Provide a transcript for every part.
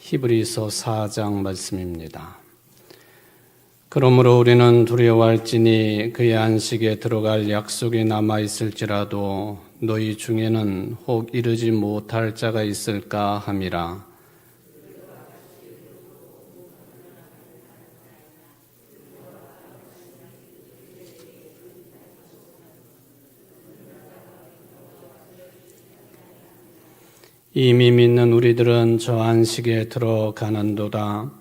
히브리서 4장 말씀입니다. 그러므로 우리는 두려워할지니 그의 안식에 들어갈 약속이 남아있을지라도 너희 중에는 혹 이르지 못할 자가 있을까 함이라. 이미 믿는 우리들은 저 안식에 들어가는도다.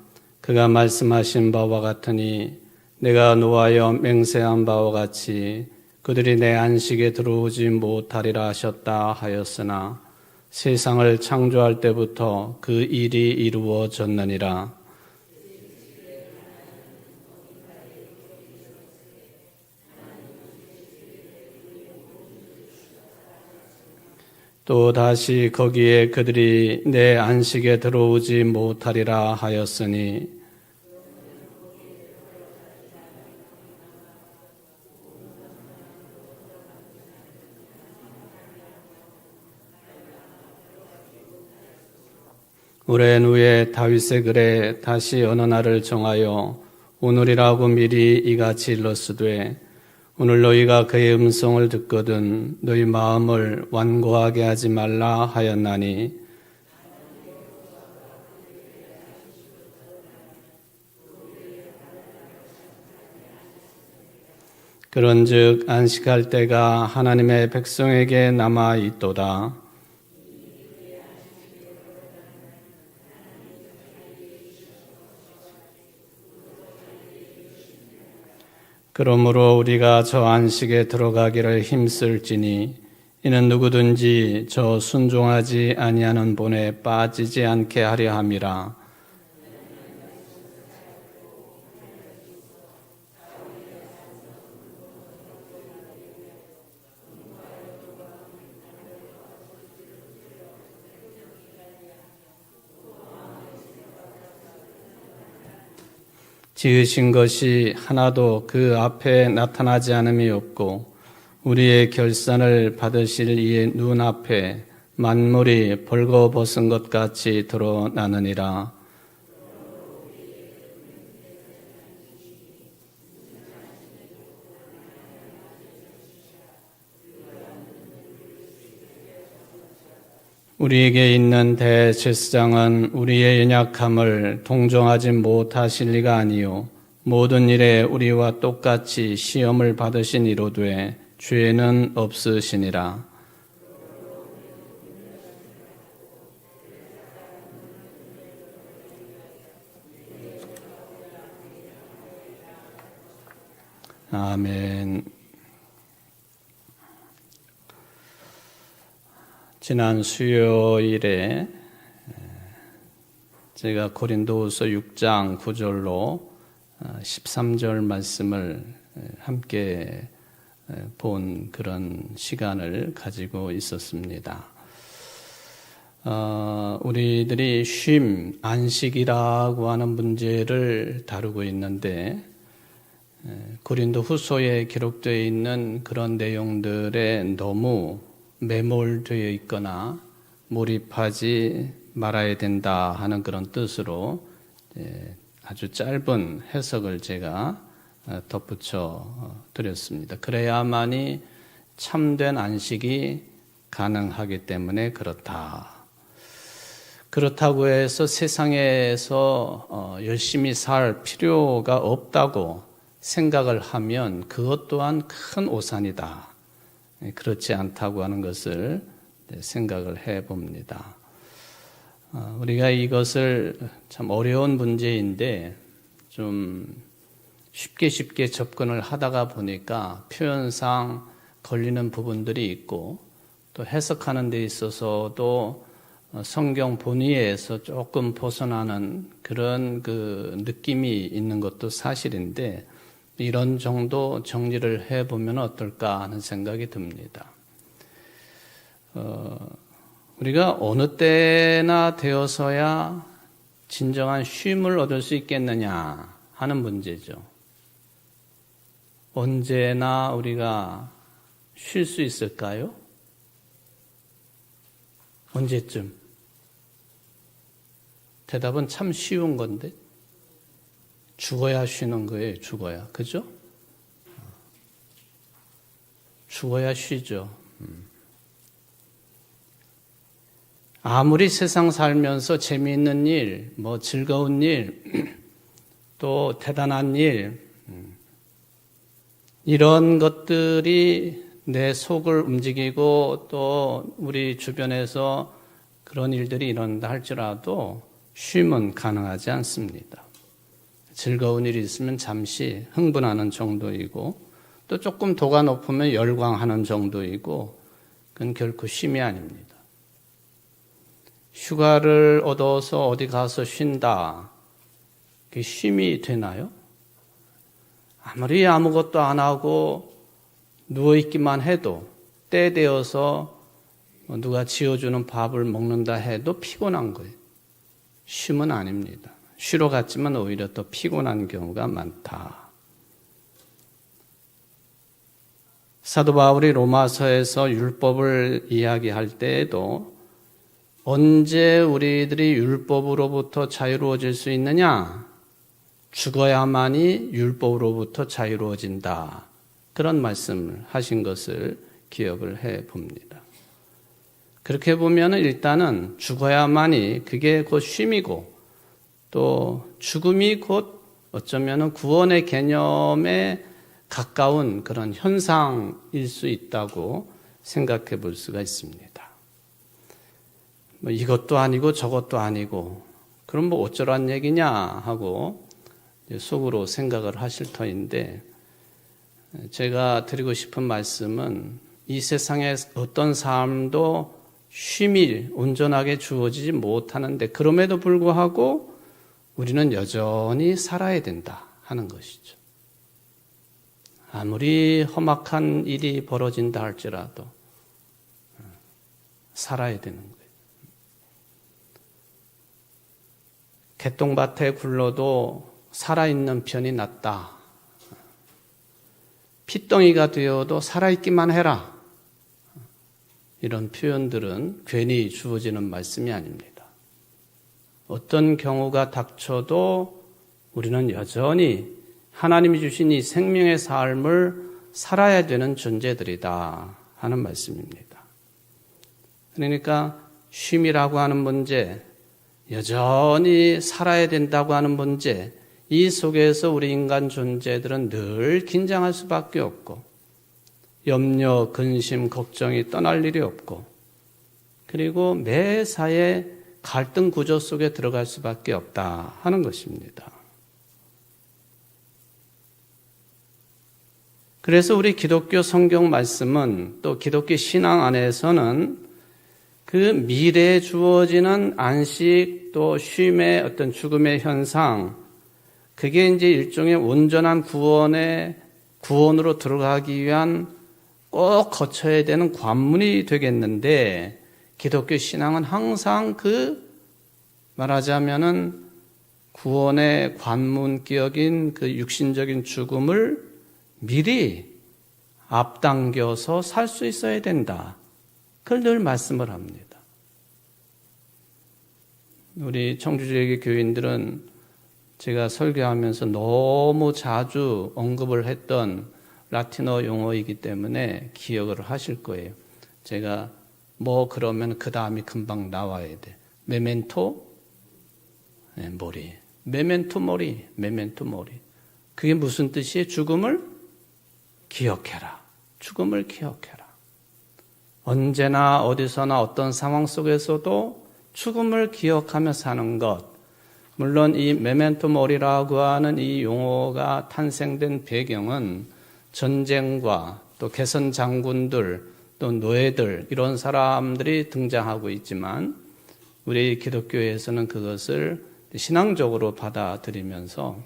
그가 말씀하신 바와 같으니 내가 노하여 맹세한 바와 같이 그들이 내 안식에 들어오지 못하리라 하셨다 하였으나 세상을 창조할 때부터 그 일이 이루어졌느니라. 또 다시 거기에 그들이 내 안식에 들어오지 못하리라 하였으니 오랜 후에 다윗의 글에 다시 어느 날을 정하여 오늘이라고 미리 이같이 일렀으되 오늘 너희가 그의 음성을 듣거든 너희 마음을 완고하게 하지 말라 하였나니 그런즉 안식할 때가 하나님의 백성에게 남아 있도다. 그러므로 우리가 저 안식에 들어가기를 힘쓸지니 이는 누구든지 저 순종하지 아니하는 본에 빠지지 않게 하려 함이라. 지으신 것이 하나도 그 앞에 나타나지 않음이 없고 우리의 결산을 받으실 이의 눈앞에 만물이 벌거벗은 것 같이 드러나느니라. 우리에게 있는 대제사장은 우리의 연약함을 동정하지 못하실 리가 아니요 모든 일에 우리와 똑같이 시험을 받으신 이로되 죄는 없으시니라. 아멘. 지난 수요일에 제가 고린도후서 6장 9절로 13절 말씀을 함께 본 그런 시간을 가지고 있었습니다. 우리들이 쉼, 안식이라고 하는 문제를 다루고 있는데 고린도후서에 기록되어 있는 그런 내용들에 너무 매몰되어 있거나 몰입하지 말아야 된다 하는 그런 뜻으로 아주 짧은 해석을 제가 덧붙여 드렸습니다. 그래야만이 참된 안식이 가능하기 때문에 그렇다. 그렇다고 해서 세상에서 열심히 살 필요가 없다고 생각을 하면 그것 또한 큰 오산이다. 그렇지 않다고 하는 것을 생각을 해봅니다. 우리가 이것을 참 어려운 문제인데 좀 쉽게 접근을 하다가 보니까 표현상 걸리는 부분들이 있고 또 해석하는 데 있어서도 성경 본의에서 조금 벗어나는 그런 그 느낌이 있는 것도 사실인데 이런 정도 정리를 해보면 어떨까 하는 생각이 듭니다. 우리가 어느 때나 되어서야 진정한 쉼을 얻을 수 있겠느냐 하는 문제죠. 언제나 우리가 쉴 수 있을까요? 언제쯤? 대답은 참 쉬운 건데 죽어야 쉬는 거예요. 죽어야. 그죠? 죽어야 쉬죠. 아무리 세상 살면서 재미있는 일, 뭐 즐거운 일, 또 대단한 일, 이런 것들이 내 속을 움직이고 또 우리 주변에서 그런 일들이 일어난다 할지라도 쉼은 가능하지 않습니다. 즐거운 일이 있으면 잠시 흥분하는 정도이고 또 조금 도가 높으면 열광하는 정도이고 그건 결코 쉼이 아닙니다. 휴가를 얻어서 어디 가서 쉰다. 그게 쉼이 되나요? 아무리 아무것도 안 하고 누워있기만 해도 때 되어서 누가 지어주는 밥을 먹는다 해도 피곤한 거예요. 쉼은 아닙니다. 쉬러 갔지만 오히려 더 피곤한 경우가 많다. 사도 바울이 로마서에서 율법을 이야기할 때에도 언제 우리들이 율법으로부터 자유로워질 수 있느냐? 죽어야만이 율법으로부터 자유로워진다. 그런 말씀을 하신 것을 기억을 해 봅니다. 그렇게 보면 일단은 죽어야만이 그게 곧 쉼이고 또 죽음이 곧 어쩌면 구원의 개념에 가까운 그런 현상일 수 있다고 생각해 볼 수가 있습니다. 뭐 이것도 아니고 저것도 아니고 그럼 뭐 어쩌란 얘기냐 하고 속으로 생각을 하실 터인데 제가 드리고 싶은 말씀은 이 세상에 어떤 삶도 쉼이 온전하게 주어지지 못하는데 그럼에도 불구하고 우리는 여전히 살아야 된다 하는 것이죠. 아무리 험악한 일이 벌어진다 할지라도 살아야 되는 거예요. 개똥밭에 굴러도 살아있는 편이 낫다. 핏덩이가 되어도 살아있기만 해라. 이런 표현들은 괜히 주어지는 말씀이 아닙니다. 어떤 경우가 닥쳐도 우리는 여전히 하나님이 주신 이 생명의 삶을 살아야 되는 존재들이다 하는 말씀입니다. 그러니까 쉼이라고 하는 문제, 여전히 살아야 된다고 하는 문제, 이 속에서 우리 인간 존재들은 늘 긴장할 수밖에 없고 염려, 근심, 걱정이 떠날 일이 없고 그리고 매사에 갈등 구조 속에 들어갈 수밖에 없다 하는 것입니다. 그래서 우리 기독교 성경 말씀은 또 기독교 신앙 안에서는 그 미래에 주어지는 안식 또 쉼의 어떤 죽음의 현상 그게 이제 일종의 온전한 구원으로 들어가기 위한 꼭 거쳐야 되는 관문이 되겠는데 기독교 신앙은 항상 말하자면은 구원의 관문격인 그 육신적인 죽음을 미리 앞당겨서 살 수 있어야 된다. 그걸 늘 말씀을 합니다. 우리 청주지역의 교인들은 제가 설교하면서 너무 자주 언급을 했던 라틴어 용어이기 때문에 기억을 하실 거예요. 제가 그러면 그 다음이 금방 나와야 돼. 메멘토 모리. 메멘토 모리. 메멘토 모리. 그게 무슨 뜻이에요? 죽음을 기억해라. 죽음을 기억해라. 언제나 어디서나 어떤 상황 속에서도 죽음을 기억하며 사는 것. 물론 이 메멘토 모리라고 하는 이 용어가 탄생된 배경은 전쟁과 또 개선 장군들 또 노예들 이런 사람들이 등장하고 있지만 우리 기독교에서는 그것을 신앙적으로 받아들이면서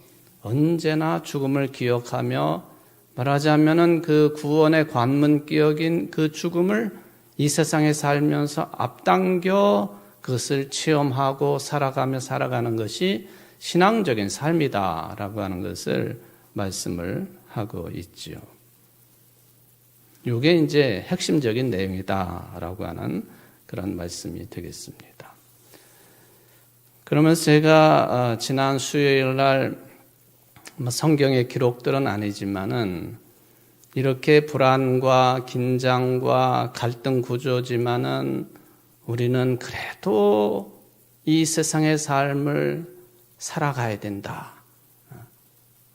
언제나 죽음을 기억하며 말하자면은 그 구원의 관문격인 그 죽음을 이 세상에 살면서 앞당겨 그것을 체험하고 살아가는 것이 신앙적인 삶이다라고 하는 것을 말씀을 하고 있지요. 이게 이제 핵심적인 내용이다라고 하는 그런 말씀이 되겠습니다. 그러면서 제가 지난 수요일 날 성경의 기록들은 아니지만은 이렇게 불안과 긴장과 갈등 구조지만은 우리는 그래도 이 세상의 삶을 살아가야 된다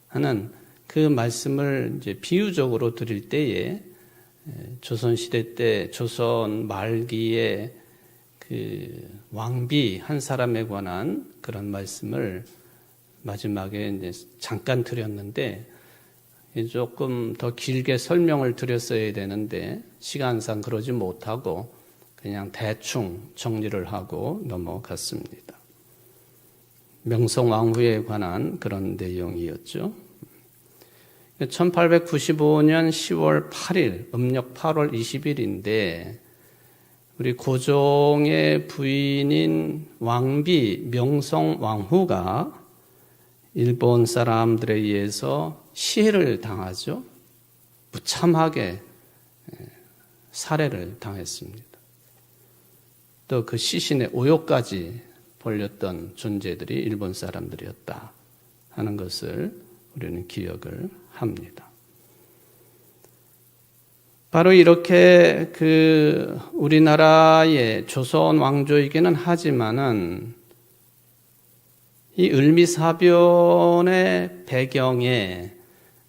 하는 그 말씀을 이제 비유적으로 드릴 때에 조선시대 때 조선 말기에 그 왕비 한 사람에 관한 그런 말씀을 마지막에 이제 잠깐 드렸는데 조금 더 길게 설명을 드렸어야 되는데 시간상 그러지 못하고 그냥 대충 정리를 하고 넘어갔습니다. 명성왕후에 관한 그런 내용이었죠. 1895년 10월 8일, 음력 8월 20일인데 우리 고종의 부인인 왕비 명성왕후가 일본 사람들에 의해서 시해를 당하죠. 무참하게 살해를 당했습니다. 또 그 시신의 오욕까지 벌렸던 존재들이 일본 사람들이었다 하는 것을 우리는 기억을 합니다. 바로 이렇게 그 우리나라의 조선 왕조이기는 하지만은 이 을미사변의 배경에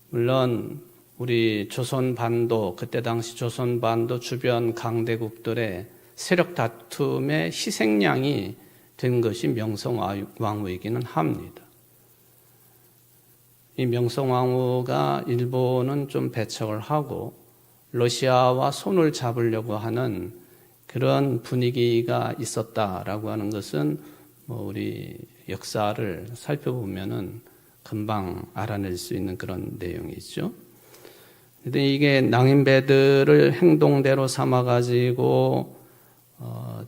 물론 우리 조선반도 그때 당시 조선반도 주변 강대국들의 세력 다툼의 희생양이 된 것이 명성왕후이기는 합니다. 이 명성왕후가 일본은 좀 배척을 하고 러시아와 손을 잡으려고 하는 그런 분위기가 있었다라고 하는 것은 우리 역사를 살펴보면은 금방 알아낼 수 있는 그런 내용이죠. 근데 이게 낭인배들을 행동대로 삼아가지고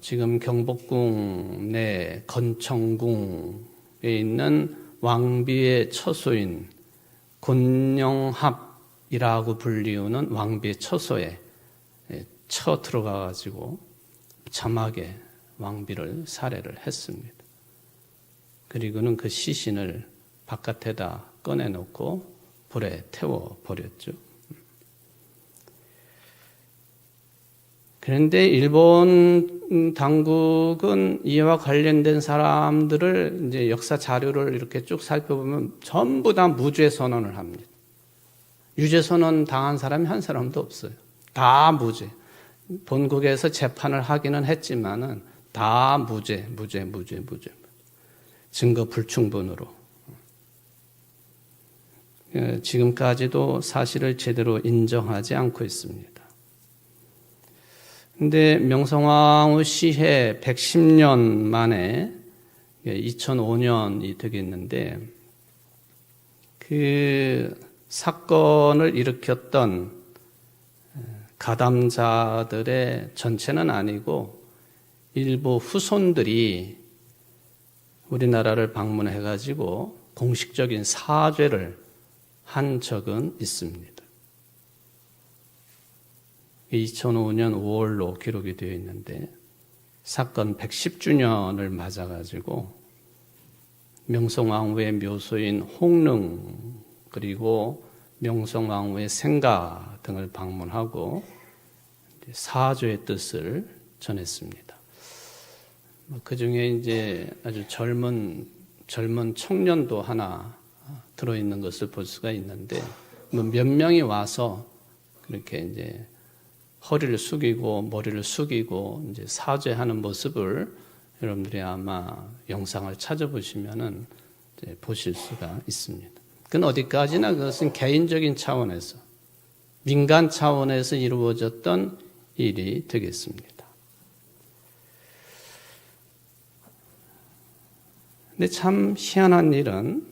지금 경복궁 내 건청궁에 있는 왕비의 처소인 곤영합이라고 불리우는 왕비의 처소에 쳐 들어가가지고 참하게 왕비를 살해를 했습니다. 그리고는 그 시신을 바깥에다 꺼내놓고 불에 태워버렸죠. 그런데 일본 당국은 이와 관련된 사람들을 이제 역사 자료를 이렇게 쭉 살펴보면 전부 다 무죄 선언을 합니다. 유죄 선언 당한 사람이 한 사람도 없어요. 다 무죄. 본국에서 재판을 하기는 했지만은 다 무죄. 증거 불충분으로. 지금까지도 사실을 제대로 인정하지 않고 있습니다. 근데 명성왕후 시해 110년 만에 2005년이 되겠는데 그 사건을 일으켰던 가담자들의 전체는 아니고 일부 후손들이 우리나라를 방문해가지고 공식적인 사죄를 한 적은 있습니다. 2005년 5월로 기록이 되어 있는데 사건 110주년을 맞아가지고 명성왕후의 묘소인 홍릉 그리고 명성왕후의 생가 등을 방문하고 사죄의 뜻을 전했습니다. 그 중에 이제 아주 젊은 청년도 하나 들어있는 것을 볼 수가 있는데 몇 명이 와서 그렇게 이제 허리를 숙이고 머리를 숙이고 이제 사죄하는 모습을 여러분들이 아마 영상을 찾아보시면은 이제 보실 수가 있습니다. 그건 어디까지나 그것은 개인적인 차원에서 민간 차원에서 이루어졌던 일이 되겠습니다. 근데 참 희한한 일은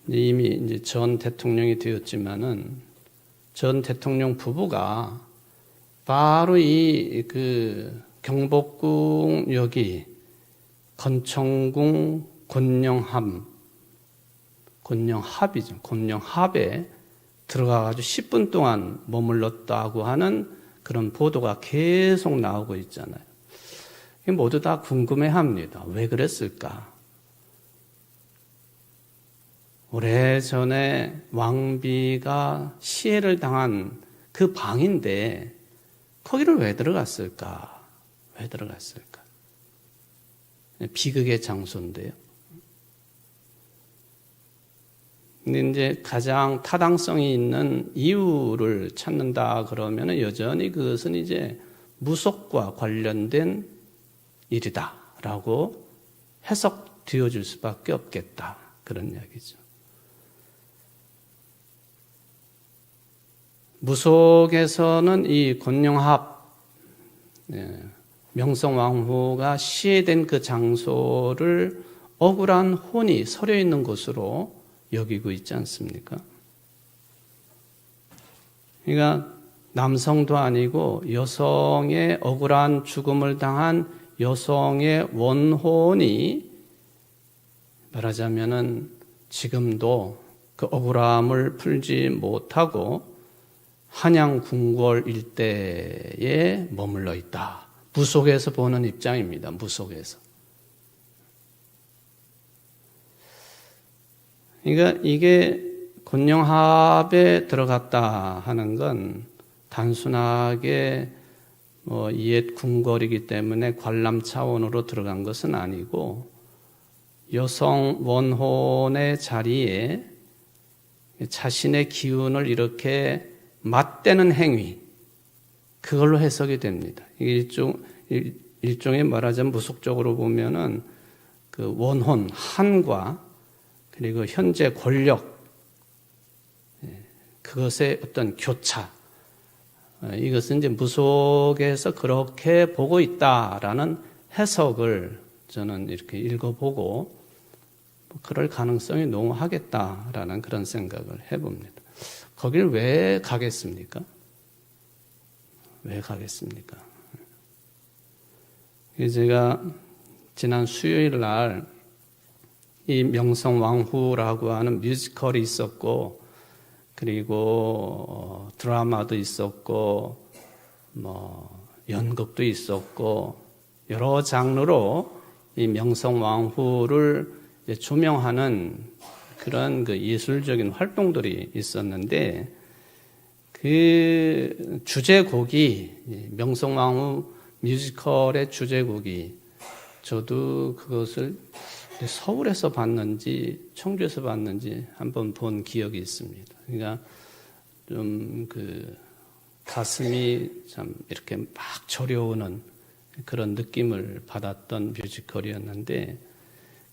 이미 이제 전 대통령이 되었지만은 전 대통령 부부가 바로 이 그 경복궁 여기 건청궁 곤영합에 들어가가지고 10분 동안 머물렀다고 하는 그런 보도가 계속 나오고 있잖아요. 모두 다 궁금해합니다. 왜 그랬을까? 오래전에 왕비가 시해를 당한 그 방인데 거기를 왜 들어갔을까? 왜 들어갔을까? 비극의 장소인데요. 근데 이제 가장 타당성이 있는 이유를 찾는다 그러면 여전히 그것은 이제 무속과 관련된 일이다라고 해석되어질 수밖에 없겠다. 그런 이야기죠. 무속에서는 이 곤룡합, 명성왕후가 시해된 그 장소를 억울한 혼이 서려 있는 곳으로 여기고 있지 않습니까? 그러니까 남성도 아니고 여성의 억울한 죽음을 당한 여성의 원혼이 말하자면은 지금도 그 억울함을 풀지 못하고 한양 궁궐 일대에 머물러 있다. 무속에서 보는 입장입니다. 무속에서. 그러니까 이게 곤룡합에 들어갔다 하는 건 단순하게 옛 궁궐이기 때문에 관람 차원으로 들어간 것은 아니고 여성 원혼의 자리에 자신의 기운을 이렇게 맞대는 행위, 그걸로 해석이 됩니다. 이게 일종의 말하자면 무속적으로 보면은 그 원혼, 한과 그리고 현재 권력, 그것의 어떤 교차, 이것은 이제 무속에서 그렇게 보고 있다라는 해석을 저는 이렇게 읽어보고 그럴 가능성이 농후하겠다라는 그런 생각을 해봅니다. 거길 왜 가겠습니까? 왜 가겠습니까? 제가 지난 수요일 날 이 명성왕후라고 하는 뮤지컬이 있었고, 그리고 드라마도 있었고, 연극도 있었고, 여러 장르로 이 명성왕후를 조명하는 그런 그 예술적인 활동들이 있었는데, 그 주제곡이, 명성왕후 뮤지컬의 주제곡이, 저도 그것을 서울에서 봤는지 청주에서 봤는지 한번 본 기억이 있습니다. 그러니까 좀 그 가슴이 참 이렇게 막 저려오는 그런 느낌을 받았던 뮤지컬이었는데,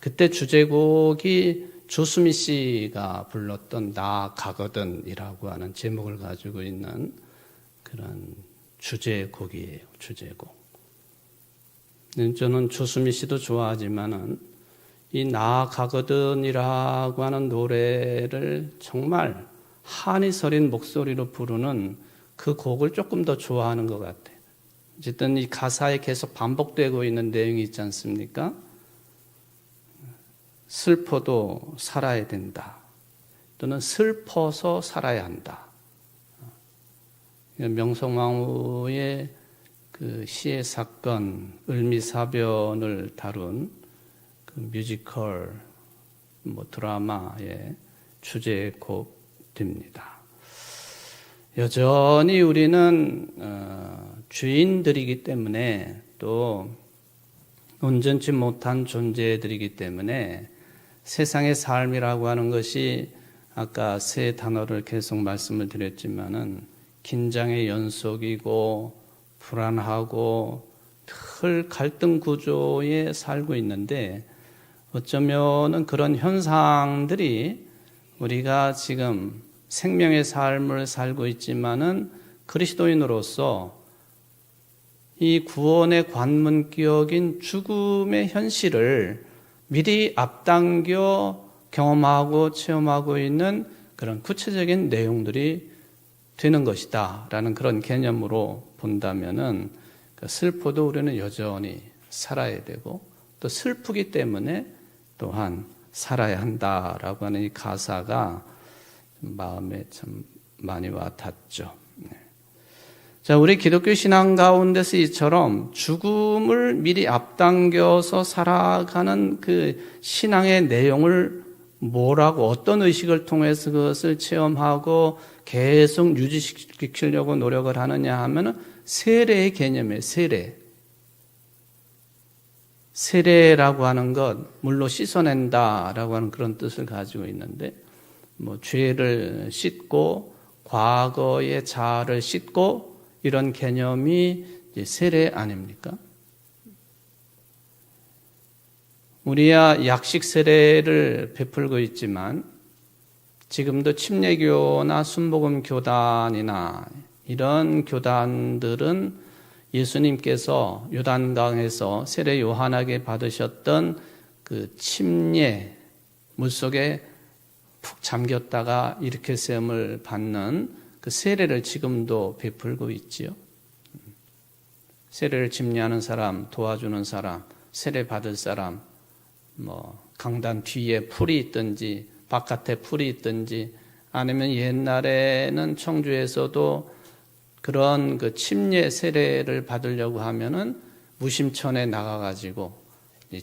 그때 주제곡이 조수미 씨가 불렀던 나 가거든이라고 하는 제목을 가지고 있는 그런 주제곡이에요. 주제곡. 저는 조수미 씨도 좋아하지만은 이 나 가거든이라고 하는 노래를 정말 한이 서린 목소리로 부르는 그 곡을 조금 더 좋아하는 것 같아요. 어쨌든 이 가사에 계속 반복되고 있는 내용이 있지 않습니까? 슬퍼도 살아야 된다. 또는 슬퍼서 살아야 한다. 명성왕후의 그 시해 사건, 을미사변을 다룬 그 뮤지컬, 드라마의 주제곡입니다. 여전히 우리는 주인들이기 때문에 또 온전치 못한 존재들이기 때문에 세상의 삶이라고 하는 것이 아까 세 단어를 계속 말씀을 드렸지만은 긴장의 연속이고 불안하고 늘 갈등 구조에 살고 있는데, 어쩌면은 그런 현상들이 우리가 지금 생명의 삶을 살고 있지만은 그리스도인으로서 이 구원의 관문격인 죽음의 현실을 미리 앞당겨 경험하고 체험하고 있는 그런 구체적인 내용들이 되는 것이다 라는 그런 개념으로 본다면은 슬퍼도 우리는 여전히 살아야 되고, 또 슬프기 때문에 또한 살아야 한다라고 하는 이 가사가 마음에 참 많이 와 닿죠. 자, 우리 기독교 신앙 가운데서 이처럼 죽음을 미리 앞당겨서 살아가는 그 신앙의 내용을 뭐라고 어떤 의식을 통해서 그것을 체험하고 계속 유지시키려고 노력을 하느냐 하면은 세례의 개념이에요. 세례라고 하는 것, 물로 씻어낸다라고 하는 그런 뜻을 가지고 있는데, 뭐 죄를 씻고 과거의 자아를 씻고 이런 개념이 이제 세례 아닙니까? 우리야 약식 세례를 베풀고 있지만 지금도 침례교나 순복음 교단이나 이런 교단들은 예수님께서 요단강에서 세례 요한에게 받으셨던 그 침례, 물속에 푹 잠겼다가 일으켜 세움을 받는 그 세례를 지금도 베풀고 있지요. 세례를 집례하는 사람, 도와주는 사람, 세례 받을 사람, 뭐 강단 뒤에 풀이 있든지 바깥에 풀이 있든지, 아니면 옛날에는 청주에서도 그런 그 침례 세례를 받으려고 하면은 무심천에 나가가지고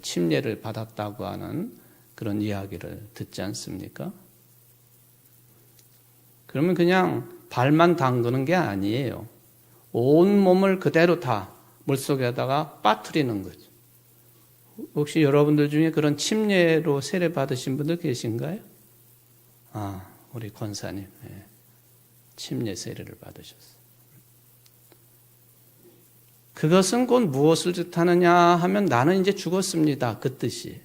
침례를 받았다고 하는 그런 이야기를 듣지 않습니까? 그러면 그냥 발만 담그는 게 아니에요. 온 몸을 그대로 다 물속에다가 빠뜨리는 거죠. 혹시 여러분들 중에 그런 침례로 세례 받으신 분들 계신가요? 아, 우리 권사님, 네. 침례 세례를 받으셨어요. 그것은 곧 무엇을 뜻하느냐 하면 나는 이제 죽었습니다. 그 뜻이.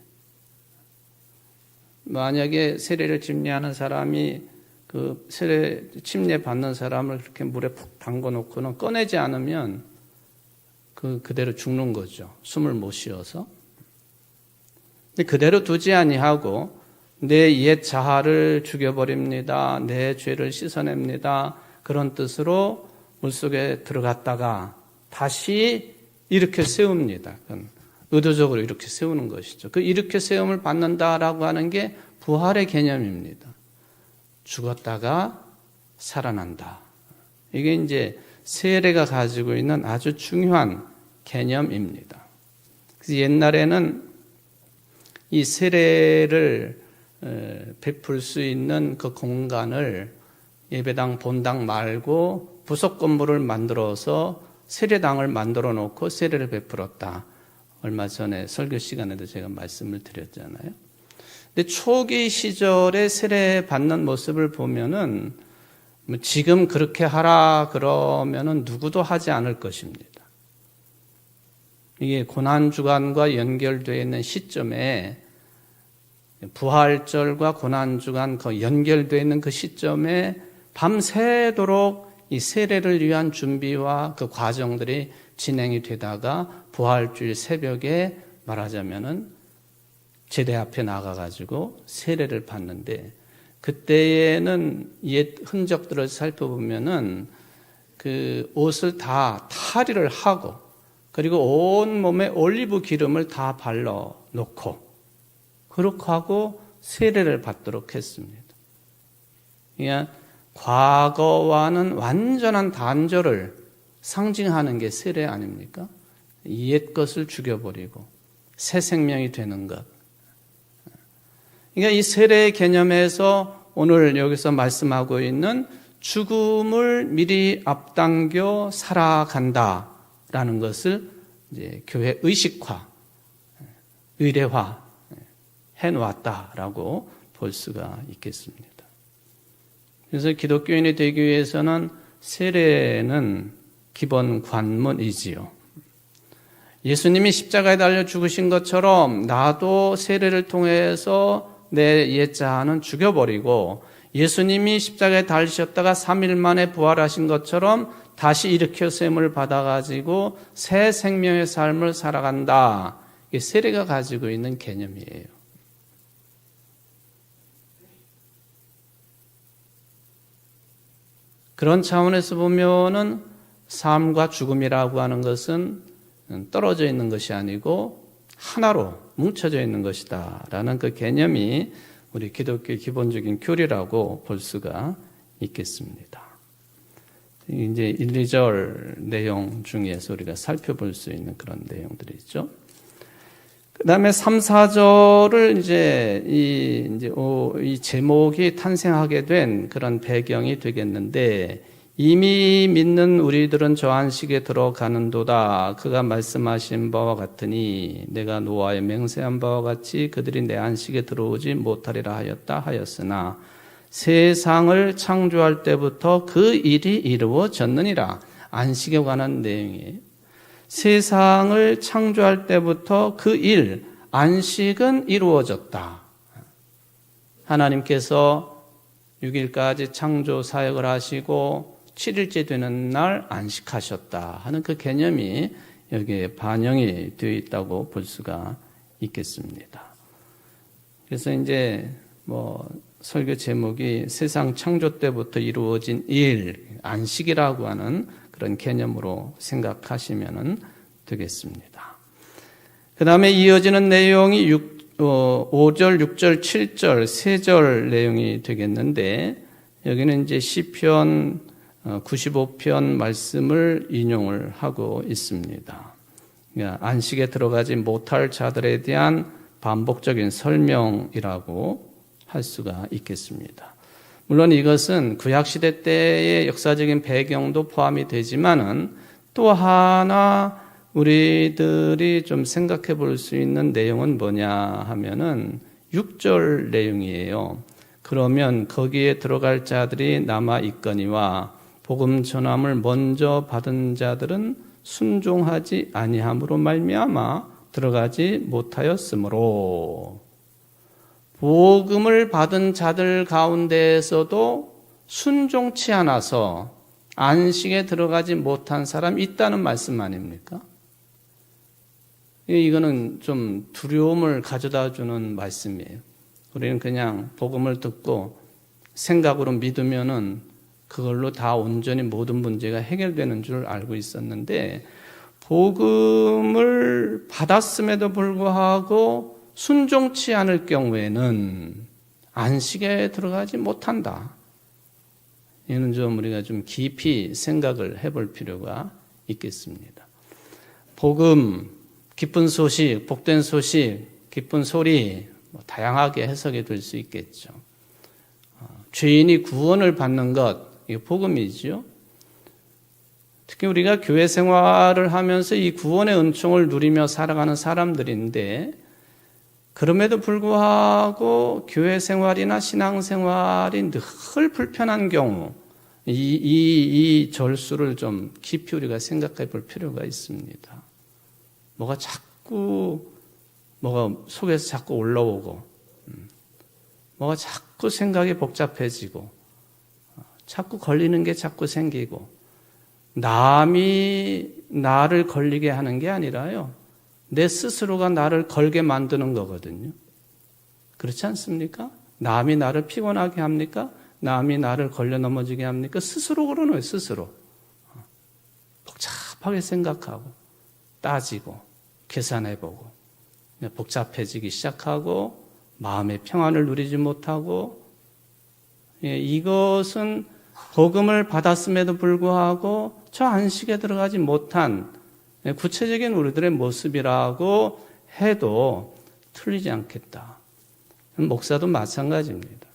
만약에 세례를 집례하는 사람이 그 세례 침례 받는 사람을 그렇게 물에 푹 담궈 놓고는 꺼내지 않으면 그대로 죽는 거죠. 숨을 못 쉬어서. 근데 그대로 두지 아니하고 내 옛 자아를 죽여버립니다. 내 죄를 씻어냅니다. 그런 뜻으로 물속에 들어갔다가 다시 일으켜 세웁니다. 의도적으로 이렇게 세우는 것이죠. 그 일으켜 세움을 받는다라고 하는 게 부활의 개념입니다. 죽었다가 살아난다. 이게 이제 세례가 가지고 있는 아주 중요한 개념입니다. 그래서 옛날에는 이 세례를 베풀 수 있는 그 공간을 예배당, 본당 말고 부속 건물을 만들어서 세례당을 만들어 놓고 세례를 베풀었다. 얼마 전에 설교 시간에도 제가 말씀을 드렸잖아요. 근데 초기 시절에 세례 받는 모습을 보면은 지금 그렇게 하라 그러면은 누구도 하지 않을 것입니다. 이게 고난주간과 연결되어 있는 시점에, 부활절과 고난주간 그 연결되어 있는 그 시점에 밤새도록 이 세례를 위한 준비와 그 과정들이 진행이 되다가 부활주일 새벽에 말하자면은 제대 앞에 나가가지고 세례를 받는데, 그때에는 옛 흔적들을 살펴보면은 그 옷을 다 탈의를 하고, 그리고 온 몸에 올리브 기름을 다 발라 놓고, 그렇게 하고 세례를 받도록 했습니다. 그러니까 과거와는 완전한 단절을 상징하는 게 세례 아닙니까? 옛 것을 죽여버리고 새 생명이 되는 것. 그러니까 이 세례의 개념에서 오늘 여기서 말씀하고 있는 죽음을 미리 앞당겨 살아간다라는 것을 이제 교회 의식화, 의례화 해놓았다라고 볼 수가 있겠습니다. 그래서 기독교인이 되기 위해서는 세례는 기본 관문이지요. 예수님이 십자가에 달려 죽으신 것처럼 나도 세례를 통해서 내 옛자아는 죽여버리고, 예수님이 십자가에 달리셨다가 3일 만에 부활하신 것처럼 다시 일으켜 세움을 받아가지고 새 생명의 삶을 살아간다. 이게 세례가 가지고 있는 개념이에요. 그런 차원에서 보면은 삶과 죽음이라고 하는 것은 떨어져 있는 것이 아니고 하나로 뭉쳐져 있는 것이다 라는 그 개념이 우리 기독교의 기본적인 교리라고 볼 수가 있겠습니다. 이제 1, 2절 내용 중에서 우리가 살펴볼 수 있는 그런 내용들이죠. 그 다음에 3, 4절을 이 제목이 탄생하게 된 그런 배경이 되겠는데, 이미 믿는 우리들은 저 안식에 들어가는도다. 그가 말씀하신 바와 같으니 내가 노아에 맹세한 바와 같이 그들이 내 안식에 들어오지 못하리라 하였으나 세상을 창조할 때부터 그 일이 이루어졌느니라. 안식에 관한 내용이에요. 세상을 창조할 때부터 그 일, 안식은 이루어졌다. 하나님께서 6일까지 창조 사역을 하시고 7일째 되는 날 안식하셨다 하는 그 개념이 여기에 반영이 되어 있다고 볼 수가 있겠습니다. 그래서 이제 설교 제목이 세상 창조 때부터 이루어진 일, 안식이라고 하는 그런 개념으로 생각하시면 되겠습니다. 그 다음에 이어지는 내용이 5절, 6절, 7절, 3절 내용이 되겠는데, 여기는 이제 시편 95편 말씀을 인용을 하고 있습니다. 그러니까 안식에 들어가지 못할 자들에 대한 반복적인 설명이라고 할 수가 있겠습니다. 물론 이것은 구약시대 때의 역사적인 배경도 포함이 되지만은 또 하나 우리들이 좀 생각해 볼 수 있는 내용은 뭐냐 하면은 6절 내용이에요. 그러면 거기에 들어갈 자들이 남아 있거니와 복음 전함을 먼저 받은 자들은 순종하지 아니함으로 말미암아 들어가지 못하였으므로, 복음을 받은 자들 가운데에서도 순종치 않아서 안식에 들어가지 못한 사람이 있다는 말씀 아닙니까? 이거는 좀 두려움을 가져다 주는 말씀이에요. 우리는 그냥 복음을 듣고 생각으로 믿으면은 그걸로 다 온전히 모든 문제가 해결되는 줄 알고 있었는데, 복음을 받았음에도 불구하고 순종치 않을 경우에는 안식에 들어가지 못한다. 이는 좀 우리가 좀 깊이 생각을 해볼 필요가 있겠습니다. 복음, 기쁜 소식, 복된 소식, 기쁜 소리, 다양하게 해석이 될 수 있겠죠. 죄인이 구원을 받는 것, 이게 복음이죠. 특히 우리가 교회 생활을 하면서 이 구원의 은총을 누리며 살아가는 사람들인데, 그럼에도 불구하고 교회 생활이나 신앙 생활이 늘 불편한 경우, 이 절수를 좀 깊이 우리가 생각해 볼 필요가 있습니다. 뭐가 속에서 자꾸 올라오고, 뭐가 자꾸 생각이 복잡해지고, 자꾸 걸리는 게 자꾸 생기고, 남이 나를 걸리게 하는 게 아니라요, 내 스스로가 나를 걸게 만드는 거거든요. 그렇지 않습니까? 남이 나를 피곤하게 합니까? 남이 나를 걸려 넘어지게 합니까? 스스로 그러는 스스로. 복잡하게 생각하고, 따지고, 계산해보고, 복잡해지기 시작하고, 마음의 평안을 누리지 못하고, 이것은 복음을 받았음에도 불구하고 저 안식에 들어가지 못한 구체적인 우리들의 모습이라고 해도 틀리지 않겠다. 목사도 마찬가지입니다.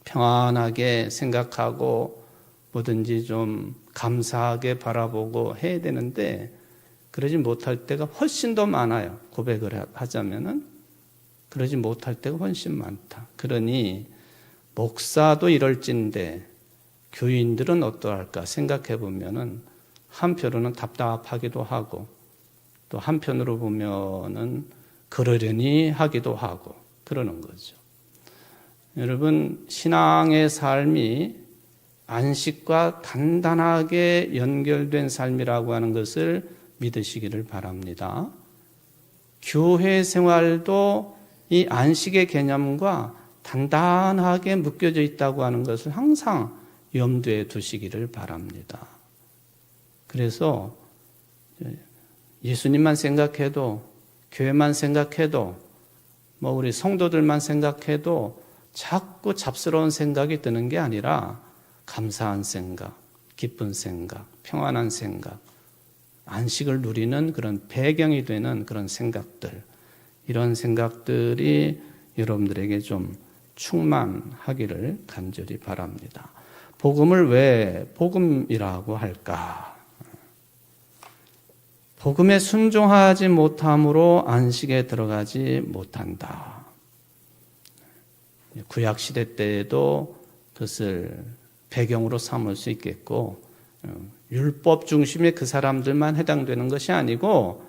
평안하게 생각하고 뭐든지 좀 감사하게 바라보고 해야 되는데 그러지 못할 때가 훨씬 더 많아요. 고백을 하자면은 그러지 못할 때가 훨씬 많다. 그러니 목사도 이럴진데 교인들은 어떠할까 생각해 보면은 한편으로는 답답하기도 하고 또 한편으로 보면은 그러려니 하기도 하고 그러는 거죠. 여러분, 신앙의 삶이 안식과 단단하게 연결된 삶이라고 하는 것을 믿으시기를 바랍니다. 교회 생활도 이 안식의 개념과 단단하게 묶여져 있다고 하는 것을 항상 염두에 두시기를 바랍니다. 그래서 예수님만 생각해도, 교회만 생각해도, 우리 성도들만 생각해도 자꾸 잡스러운 생각이 드는 게 아니라 감사한 생각, 기쁜 생각, 평안한 생각, 안식을 누리는 그런 배경이 되는 그런 생각들, 이런 생각들이 여러분들에게 좀 충만하기를 간절히 바랍니다. 복음을 왜 복음이라고 할까? 복음에 순종하지 못함으로 안식에 들어가지 못한다. 구약시대 때에도 그것을 배경으로 삼을 수 있겠고, 율법 중심의 그 사람들만 해당되는 것이 아니고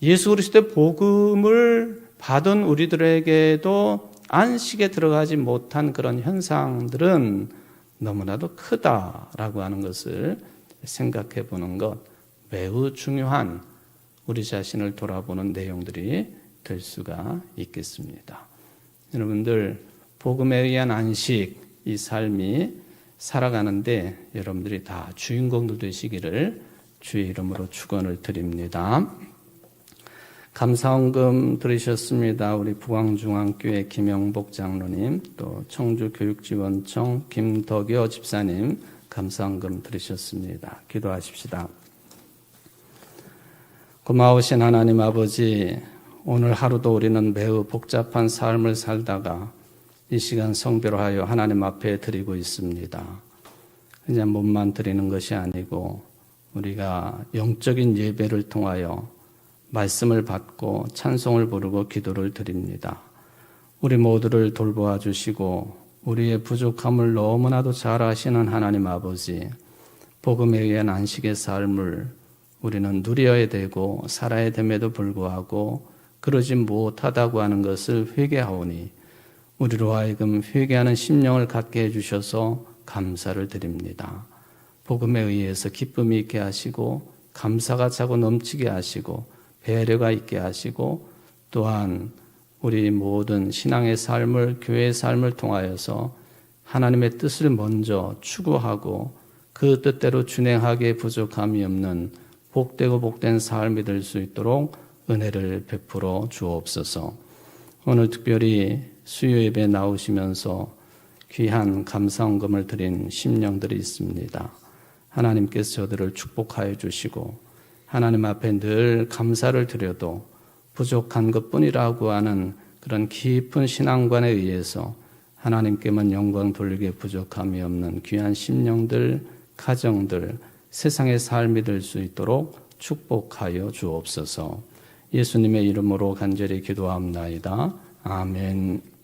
예수 그리스도의 복음을 받은 우리들에게도 안식에 들어가지 못한 그런 현상들은 너무나도 크다라고 하는 것을 생각해 보는 것, 매우 중요한 우리 자신을 돌아보는 내용들이 될 수가 있겠습니다. 여러분들, 복음에 의한 안식, 이 삶이 살아가는데 여러분들이 다 주인공들 되시기를 주의 이름으로 축원을 드립니다. 감사헌금 들으셨습니다. 우리 부광중앙교회 김영복 장로님, 또 청주교육지원청 김덕여 집사님 감사헌금 들으셨습니다. 기도하십시다. 고마우신 하나님 아버지, 오늘 하루도 우리는 매우 복잡한 삶을 살다가 이 시간 성별로 하여 하나님 앞에 드리고 있습니다. 그냥 몸만 드리는 것이 아니고 우리가 영적인 예배를 통하여 말씀을 받고 찬송을 부르고 기도를 드립니다. 우리 모두를 돌보아 주시고 우리의 부족함을 너무나도 잘 아시는 하나님 아버지, 복음에 의한 안식의 삶을 우리는 누려야 되고 살아야 됨에도 불구하고 그러지 못하다고 하는 것을 회개하오니 우리로 하여금 회개하는 심령을 갖게 해주셔서 감사를 드립니다. 복음에 의해서 기쁨이 있게 하시고 감사가 차고 넘치게 하시고 배려가 있게 하시고 또한 우리 모든 신앙의 삶을, 교회의 삶을 통하여서 하나님의 뜻을 먼저 추구하고 그 뜻대로 준행하기에 부족함이 없는 복되고 복된 삶이 될 수 있도록 은혜를 베풀어 주옵소서. 오늘 특별히 수요 예배에 나오시면서 귀한 감사헌금을 드린 심령들이 있습니다. 하나님께서 저들을 축복하여 주시고 하나님 앞에 늘 감사를 드려도 부족한 것뿐이라고 하는 그런 깊은 신앙관에 의해서 하나님께만 영광 돌리기에 부족함이 없는 귀한 심령들, 가정들, 세상의 삶이 될 수 있도록 축복하여 주옵소서. 예수님의 이름으로 간절히 기도합나이다. 아멘.